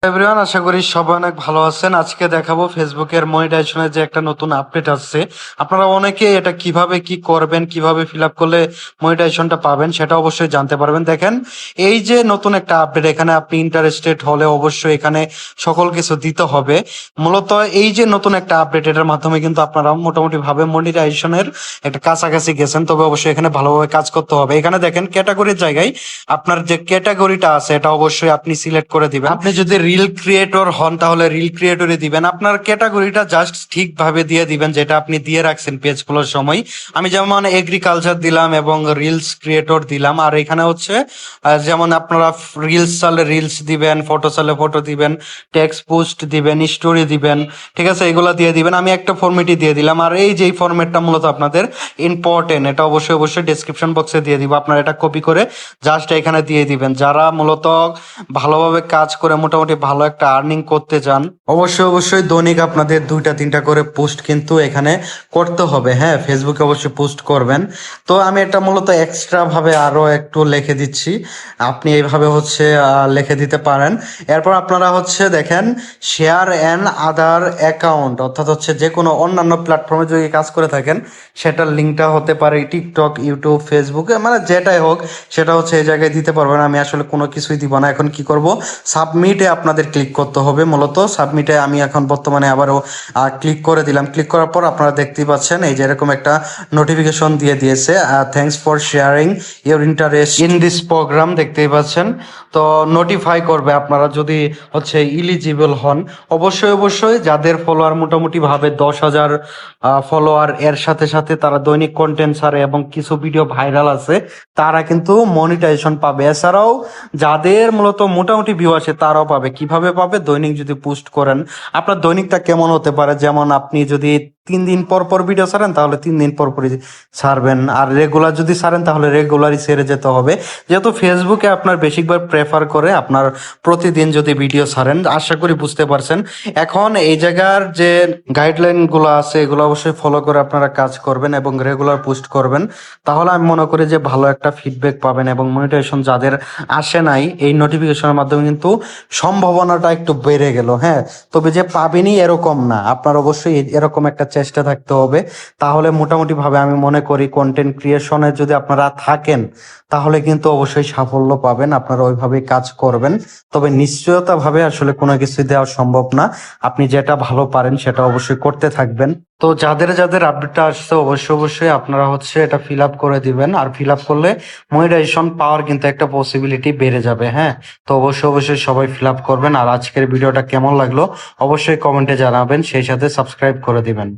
Everyone, আশা করি সবাই অনেক ভালো আছেন। আজকে দেখাবো ফেসবুকের মনিটাইজেশনের যে একটা নতুন আপডেট আসছে। আপনারা অনেকে এটা কিভাবে কি করবেন, কিভাবে ফিল আপ করলে মনিটাইজেশনটা পাবেন সেটা অবশ্যই জানতে পারবেন। দেখেন, এই যে নতুন একটা আপডেট, এখানে আপনি ইন্টারেস্টেড হলে অবশ্যই এখানে সকল কিছু দিতে হবে। মূলত এই যে নতুন একটা আপডেট, এটার মাধ্যমে কিন্তু আপনারা মোটামুটি ভাবে মনিটাইজেশনের একটা কাছাকাছি গেছেন। তবে অবশ্যই এখানে ভালোভাবে কাজ করতে হবে। এখানে দেখেন, ক্যাটাগরির জায়গায় আপনার যে ক্যাটাগরিটা আছে এটা অবশ্যই আপনি সিলেক্ট করে দিবেন। আপনি যদি রিল ক্রিয়েটর হন তাহলে রিল ক্রিয়েটরে দিবেন। আপনার ক্যাটাগরিটা জাস্ট ঠিকভাবে দিয়ে দিবেন যেটা আপনি দিয়ে রাখছেন পেজ খোলার সময়। আমি যেমন এগ্রিকালচার দিলাম এবং রিলস ক্রিয়েটর দিলাম। আর এখানে হচ্ছে যেমন আপনারা রিলস চালে রিলস দিবেন, ফটো চালে ফটো দিবেন, টেক্সট পোস্ট দিবেন, স্টোরি দিবেন, ঠিক আছে, এগুলা দিয়ে দিবেন। আমি একটা ফরম্যাটই দিয়ে দিলাম। আর এই যে ফরম্যাটটা মূলত আপনাদের ইম্পর্টেন্ট, এটা অবশ্যই অবশ্যই ডেসক্রিপশন বক্সে দিয়ে দিব। আপনারা এটা কপি করে জাস্ট এখানে দিয়ে দিবেন। যারা মূলত ভালোভাবে কাজ করে মোটামুটি ভালো একটা আর্নিং করতে চান, অবশ্যই অবশ্যই দৈনিক আপনাদের 2-3টা করে পোস্ট কিন্তু এখানে করতে হবে। হ্যাঁ, ফেসবুকে অবশ্যই পোস্ট করবেন। তো আমি এটা মূলত এক্সট্রা ভাবে আরো একটু লিখে দিচ্ছি। আপনি এইভাবে হচ্ছে লিখে দিতে পারেন। এরপর আপনারা হচ্ছে দেখেন, শেয়ার অ্যান্ড আদার অ্যাকাউন্ট, অর্থাৎ হচ্ছে যে কোনো অন্যান্য প্ল্যাটফর্মে যদি কাজ করে থাকেন সেটার লিঙ্কটা হতে পারে টিকটক, ইউটিউব, ফেসবুকে, মানে যেটাই হোক সেটা হচ্ছে এই জায়গায় দিতে পারবেন। আমি আসলে কোনো কিছুই দিব না। এখন কি করব, সাবমিটে আপনাদের ক্লিক করতে হবে। মূলত সাবমিটে আমি এখন বর্তমানে আবারও ক্লিক করে দিলাম। ক্লিক করার পর আপনারা দেখতেই পাচ্ছেন এই যে এরকম একটা নোটিফিকেশন দিয়ে দিয়েছে, thanks for sharing your interest in this program, দেখতেই পাচ্ছেন। তো নোটিফাই করবে আপনারা যদি হচ্ছে ইলিজিবল হন। অবশ্যই অবশ্যই যাদের ফলোয়ার মোটামুটি ভাবে 10,000 ফলোয়ার, এর সাথে সাথে তারা দৈনিক কন্টেন্ট ছাড়ে এবং কিছু ভিডিও ভাইরাল আছে, তারা কিন্তু মনিটাইজেশন পাবে। এছাড়াও যাদের মূলত মোটামুটি ভিউ আসে তারাও পাবে। কিভাবে পাবে? দৈনিক যদি পোস্ট করেন, আপনার দৈনিকটা কেমন হতে পারে, যেমন আপনি যদি 3 দিন পর পর ভিডিও ছাড়েন তাহলে 3 দিন পর পরই ছাড়বেন। আর রেগুলার যদি ছাড়েন তাহলে রেগুলারই ছেড়ে যেতে হবে। যেহেতু ফেসবুকে আপনার বেশিরভাগ প্রেফার করে আপনার প্রতিদিন যদি ভিডিও ছাড়েন। আশা করি বুঝতে পারছেন। এখন এই জায়গার যে গাইডলাইন গুলো আছে এগুলো অবশ্যই ফলো করে আপনারা কাজ করবেন এবং রেগুলার পোস্ট করবেন। তাহলে আমি মনে করি যে ভালো একটা ফিডব্যাক পাবেন এবং মনিটাইজেশন যাদের আসে নাই, এই নোটিফিকেশনের মাধ্যমে কিন্তু সম্ভাবনাটা একটু বেড়ে গেল। হ্যাঁ, তবে যে পাবেনই এরকম না, আপনার অবশ্যই এরকম একটা চেষ্টা থাকতে হবে। তাহলে মোটামুটি ভাবে আমি মনে করি কন্টেন্ট ক্রিয়েশনে যদি আপনারা থাকেন তাহলে কিন্তু অবশ্যই সাফল্য পাবেন। আপনারা ওইভাবেই কাজ করবেন। তবে নিশ্চয়তা ভাবে আসলে কোনো কিছু দেওয়া সম্ভব না। আপনি যেটা ভালো পারেন সেটা অবশ্যই করতে থাকবেন। তো যাদের যাদের আপডেটটা আসছে অবশ্যই অবশ্যই আপনারা হচ্ছে এটা ফিল আপ করে দিবেন। আর ফিল আপ করলে মনিটাইজেশন পাওয়ার কিন্তু একটা পসিবিলিটি বেড়ে যাবে। হ্যাঁ, তো অবশ্যই অবশ্যই সবাই ফিল আপ করবেন। আর আজকের ভিডিওটা কেমন লাগলো অবশ্যই কমেন্টে জানাবেন, সেই সাথে সাবস্ক্রাইব করে দিবেন।